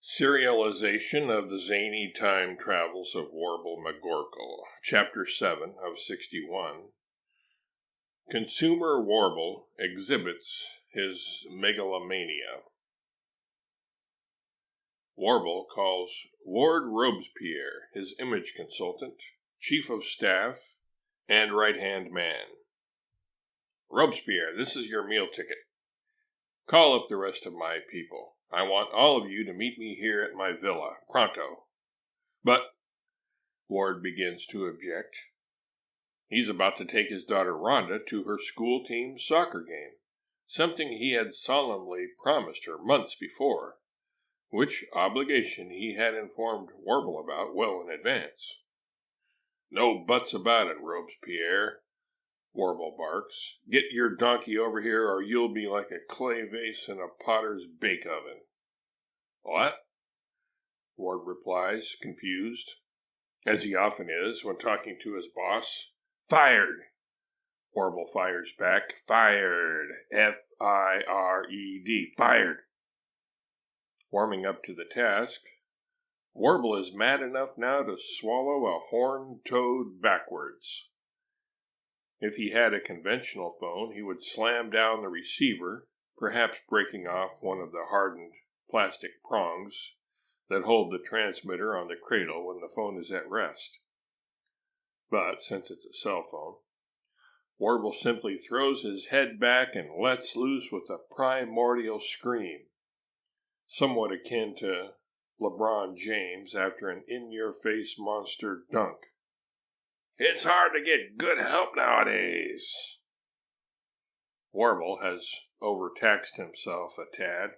Serialization of the Zany Time Travels of Warble McGorkle, Chapter 7 of 61. Consumer Warble exhibits his megalomania. Warble calls Ward Robespierre his image consultant, chief of staff, and right-hand man. Robespierre, this is your meal ticket. Call up the rest of my people. I want all of you to meet me here at my villa, pronto. But, Ward begins to object. He's about to take his daughter Rhonda to her school team's soccer game, something he had solemnly promised her months before, which obligation he had informed Warble about well in advance. No buts about it, Robespierre, Warble barks. Get your donkey over here or you'll be like a clay vase in a potter's bake oven. What? Ward replies, confused, as he often is when talking to his boss. Fired! Warble fires back. Fired! F-I-R-E-D. Fired! Warming up to the task, Warble is mad enough now to swallow a horned toad backwards. If he had a conventional phone, he would slam down the receiver, perhaps breaking off one of the hardened plastic prongs that hold the transmitter on the cradle when the phone is at rest. But since it's a cell phone, Warble simply throws his head back and lets loose with a primordial scream, somewhat akin to LeBron James after an in-your-face monster dunk. It's hard to get good help nowadays. Warble has overtaxed himself a tad.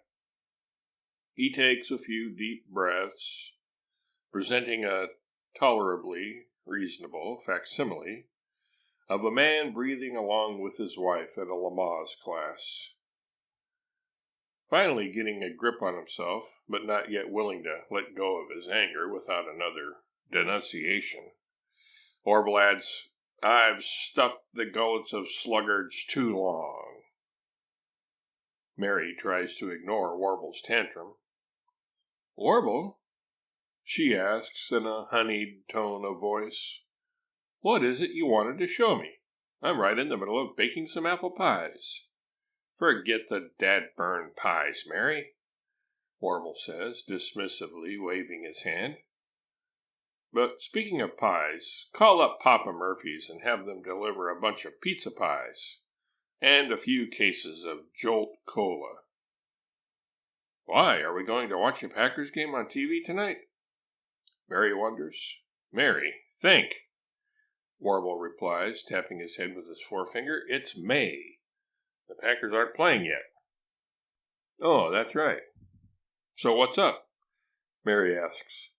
He takes a few deep breaths, presenting a tolerably reasonable facsimile of a man breathing along with his wife at a Lamaze class. Finally getting a grip on himself, but not yet willing to let go of his anger without another denunciation, Warble adds, I've stuffed the gullets of sluggards too long. Mary tries to ignore Warble's tantrum. Warble? She asks in a honeyed tone of voice. What is it you wanted to show me? I'm right in the middle of baking some apple pies. Forget the dad-burned pies, Mary, Warble says, dismissively waving his hand. But speaking of pies, call up Papa Murphy's and have them deliver a bunch of pizza pies and a few cases of Jolt Cola. Why, are we going to watch a Packers game on TV tonight? Mary wonders. Mary, think. Warble replies, tapping his head with his forefinger. It's May. The Packers aren't playing yet. Oh, that's right. So what's up? Mary asks.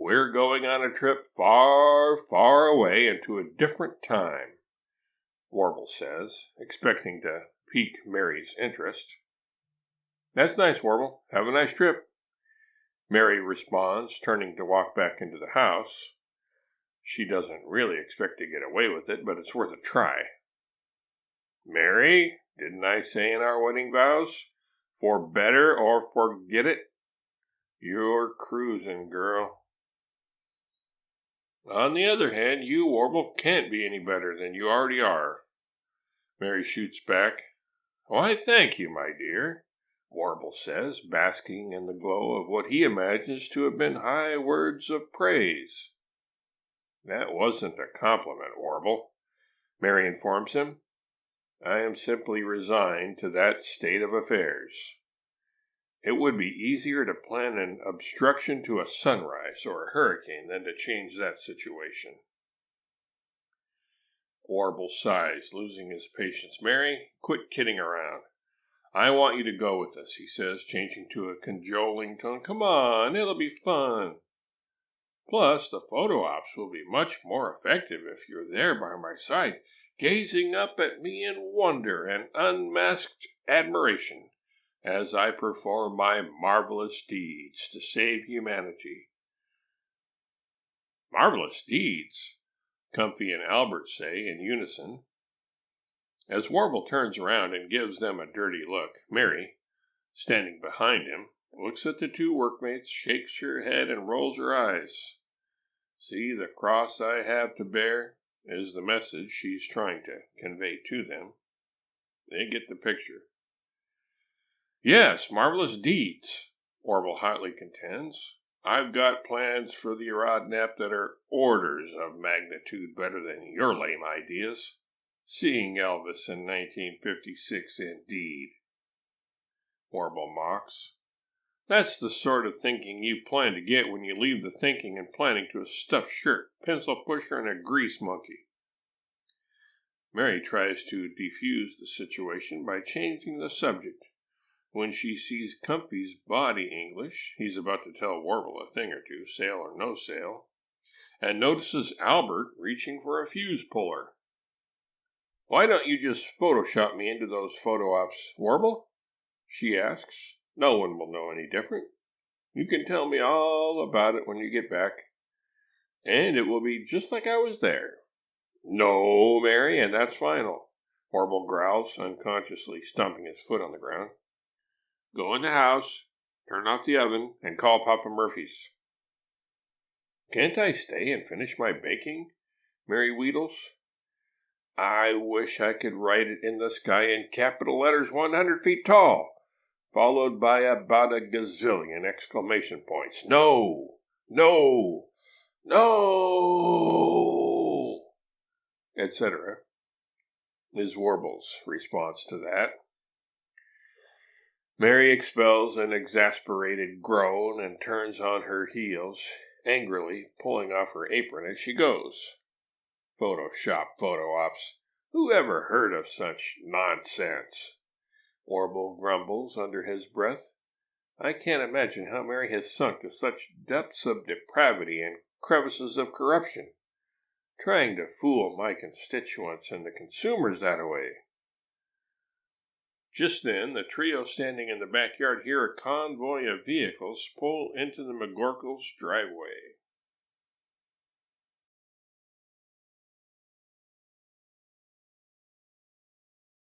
We're going on a trip far, far away into a different time, Warble says, expecting to pique Mary's interest. That's nice, Warble. Have a nice trip. Mary responds, turning to walk back into the house. She doesn't really expect to get away with it, but it's worth a try. Mary, didn't I say in our wedding vows, for better or forget it? You're cruising, girl. On the other hand, you, Warble, can't be any better than you already are. Mary shoots back. Why, thank you, my dear, Warble says, basking in the glow of what he imagines to have been high words of praise. That wasn't a compliment, Warble, Mary informs him. I am simply resigned to that state of affairs. It would be easier to plan an obstruction to a sunrise or a hurricane than to change that situation. Warble sighs, losing his patience. Mary, quit kidding around. I want you to go with us, he says, changing to a cajoling tone. Come on, it'll be fun. Plus, the photo ops will be much more effective if you're there by my side, gazing up at me in wonder and unmasked admiration as I perform my marvelous deeds to save humanity. Marvelous deeds, Comfy and Albert say in unison. As Warble turns around and gives them a dirty look, Mary, standing behind him, looks at the two workmates, shakes her head, and rolls her eyes. See the cross I have to bear is the message she's trying to convey to them. They get the picture. Yes, marvelous deeds, Warble hotly contends. I've got plans for the Rodnap that are orders of magnitude better than your lame ideas. Seeing Elvis in 1956 indeed, Warble mocks. That's the sort of thinking you plan to get when you leave the thinking and planning to a stuffed shirt, pencil pusher, and a grease monkey. Mary tries to defuse the situation by changing the subject. When she sees Comfy's body English, he's about to tell Warble a thing or two, sale or no sale, and notices Albert reaching for a fuse puller. Why don't you just Photoshop me into those photo ops, Warble? She asks. No one will know any different. You can tell me all about it when you get back, and it will be just like I was there. No, Mary, and that's final, Warble growls, unconsciously stomping his foot on the ground. Go in the house, turn off the oven, and call Papa Murphy's. Can't I stay and finish my baking? Mary wheedles. I wish I could write it in the sky in capital letters 100 feet tall, followed by about a gazillion exclamation points. No! No! No! Etc. is Warble's response to that. Mary expels an exasperated groan and turns on her heels, angrily pulling off her apron as she goes. Photoshop photo ops. Who ever heard of such nonsense? Warble grumbles under his breath. I can't imagine how Mary has sunk to such depths of depravity and crevices of corruption, trying to fool my constituents and the consumers that way. Just then, the trio standing in the backyard hear a convoy of vehicles pull into the McGorkle's driveway.